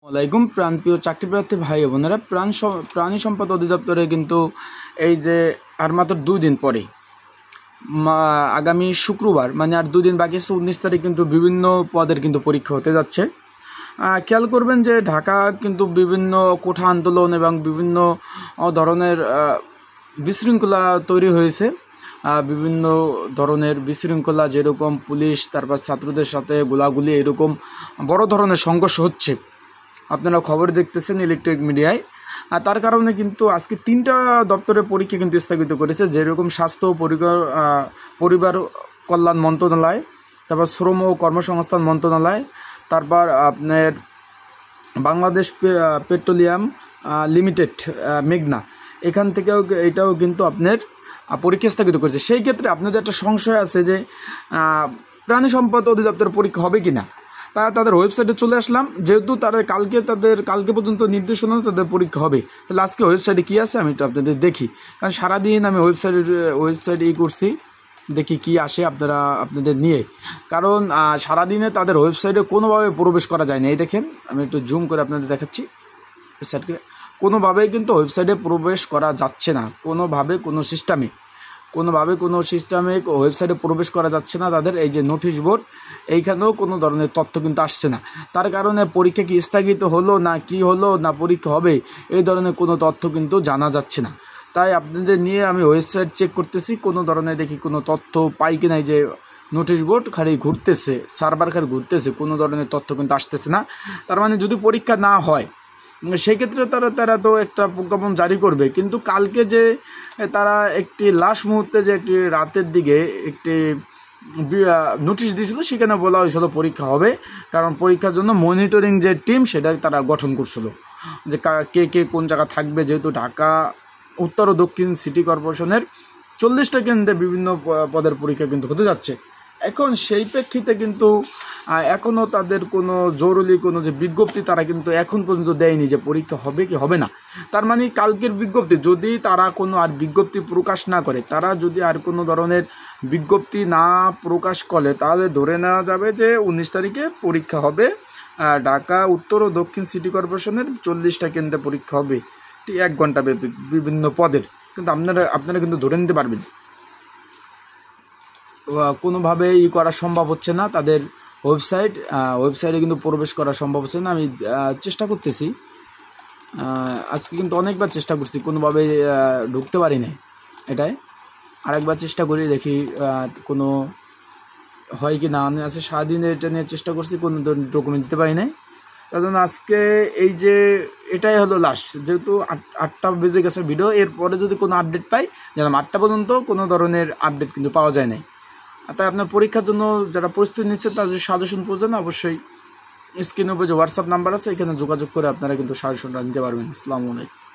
ওয়ালাইকুম প্রাণপ্রিয় চাকরিপ্রার্থী ভাই বোনেরা, প্রাণী সম্পদ অধিদপ্তরে কিন্তু এই যে আর মাত্র 2 দিন পরে আগামী শুক্রবার মানে আর 2 দিন বাকি আছে, 19 তারিখ কিন্তু বিভিন্ন পদের কিন্তু পরীক্ষা হতে যাচ্ছে। খেয়াল করবেন যে ঢাকা কিন্তু বিভিন্ন কোঠা আন্দোলন এবং বিভিন্ন ধরনের বিশৃঙ্খলা তৈরি হয়েছে। বিভিন্ন ধরনের বিশৃঙ্খলা, যেরকম পুলিশ তারপর ছাত্রদের সাথে গোলাগুলি, এরকম বড় ধরনের সংঘর্ষ হচ্ছে, আপনারা খবর দেখতেছেন ইলেকট্রিক মিডিয়ায়। তার কারণে কিন্তু আজকে 3টা দপ্তরের পরীক্ষা কিন্তু স্থগিত করেছে, যেরকম স্বাস্থ্য পরিবার কল্যাণ মন্ত্রণালয়, তারপর শ্রম ও কর্মসংস্থান মন্ত্রণালয়, তারপর আপনার বাংলাদেশ পেট্রোলিয়াম লিমিটেড মেঘনা, এখান থেকেও এটাও কিন্তু আপনার পরীক্ষা স্থগিত করেছে। সেই ক্ষেত্রে আপনাদের একটা সংশয় আছে যে প্রাণী সম্পদ অধিদপ্তরের পরীক্ষা হবে কি না। তাদের ওয়েবসাইটে চলে আসলাম, যেহেতু কালকে পর্যন্ত নির্দেশনা তাদের পরীক্ষা হবে, তাহলে আজকে ওয়েবসাইটে কী আছে আমি একটু আপনাদের দেখি, কারণ সারাদিন আমি ওয়েবসাইটে করছি, দেখি কি আসে আপনাদের নিয়ে। কারণ সারাদিনে তাদের ওয়েবসাইটে কোনোভাবে প্রবেশ করা যায় না। এই দেখেন, আমি একটু জুম করে আপনাদের দেখাচ্ছি ওয়েবসাইটকে। কোনোভাবেই কিন্তু ওয়েবসাইটে প্রবেশ করা যাচ্ছে না, কোনোভাবে কোনো সিস্টেমে ওয়েবসাইটে প্রবেশ করা যাচ্ছে না। তাদের এই যে নোটিশ বোর্ড, এইখানেও কোনো ধরনের তথ্য কিন্তু আসছে না। তার কারণে পরীক্ষা কি স্থগিত হলো না কি হলো না পরীক্ষা হবে, এই ধরনের কোনো তথ্য কিন্তু জানা যাচ্ছে না। তাই আপনাদের নিয়ে আমি ওয়েবসাইট চেক করতেছি, কোনো ধরনের দেখি কোনো তথ্য পাই কি নাই। যে নোটিশ বোর্ড খালি ঘুরতেছে, সার্ভার খালি ঘুরতেছে, কোনো ধরনের তথ্য কিন্তু আসতেছে না। তার মানে যদি পরীক্ষা না হয় সেক্ষেত্রে তারা তো একটা প্রজ্ঞাপন জারি করবে, কিন্তু কালকে যে তারা একটি লাস্ট মুহূর্তে যে একটি রাতের দিকে একটি নোটিশ দিয়েছিল, সেখানে বলা হয়েছিল পরীক্ষা হবে, কারণ পরীক্ষার জন্য মনিটরিং যে টিম সেটা তারা গঠন করছিল, যে কে কোন জায়গা থাকবে। যেহেতু ঢাকা উত্তর ও দক্ষিণ সিটি কর্পোরেশনের 40টা কেন্দ্রে বিভিন্ন পদের পরীক্ষা কিন্তু হতে যাচ্ছে। এখন সেই প্রেক্ষিতে কিন্তু এখনও তাদের কোনো জরুরি কোনো যে বিজ্ঞপ্তি তারা কিন্তু এখন পর্যন্ত দেয়নি যে পরীক্ষা হবে কি হবে না। তার মানে কালকের বিজ্ঞপ্তি, যদি তারা কোনো আর বিজ্ঞপ্তি প্রকাশ না করে, তারা যদি আর কোনো ধরনের বিজ্ঞপ্তি না প্রকাশ করে, তাহলে ধরে নেওয়া যাবে যে 19 তারিখে পরীক্ষা হবে। ঢাকা উত্তর ও দক্ষিণ সিটি কর্পোরেশনের 40টা কেন্দ্রে পরীক্ষা হবে, 1 ঘন্টা ব্যাপী বিভিন্ন পদের। কিন্তু আপনারা কিন্তু ধরে নিতে পারবেন কোনোভাবে করা সম্ভব হচ্ছে না। তাদের ওয়েবসাইটে কিন্তু প্রবেশ করা সম্ভব হচ্ছে না। আমি চেষ্টা করতেছি, আজকে কিন্তু অনেকবার চেষ্টা করছি, কোনোভাবে ঢুকতে পারি না। এটাই আরেকবার চেষ্টা করি, দেখি কোনো হয় কি না। আমি আজকে সারাদিন এটা নিয়ে চেষ্টা করছি, কোনো ডকুমেন্ট দিতে পারি নাই। তার জন্য আজকে এই যে এটাই হলো লাস্ট, যেহেতু 8টা বেজে গেছে ভিডিও। এরপরে যদি কোনো আপডেট পাই, যেমন 8টা পর্যন্ত কোনো ধরনের আপডেট কিন্তু পাওয়া যায় নাই। তাই আপনার পরীক্ষার জন্য যারা প্রস্তুতি নিচ্ছে তাদের সাজেশন প্রয়োজন, অবশ্যই স্ক্রিনের উপরে যে হোয়াটসঅ্যাপ নাম্বার আছে এখানে যোগাযোগ করে আপনারা কিন্তু সাজেশনটা নিতে পারবেন। আসসালামু আলাইকুম।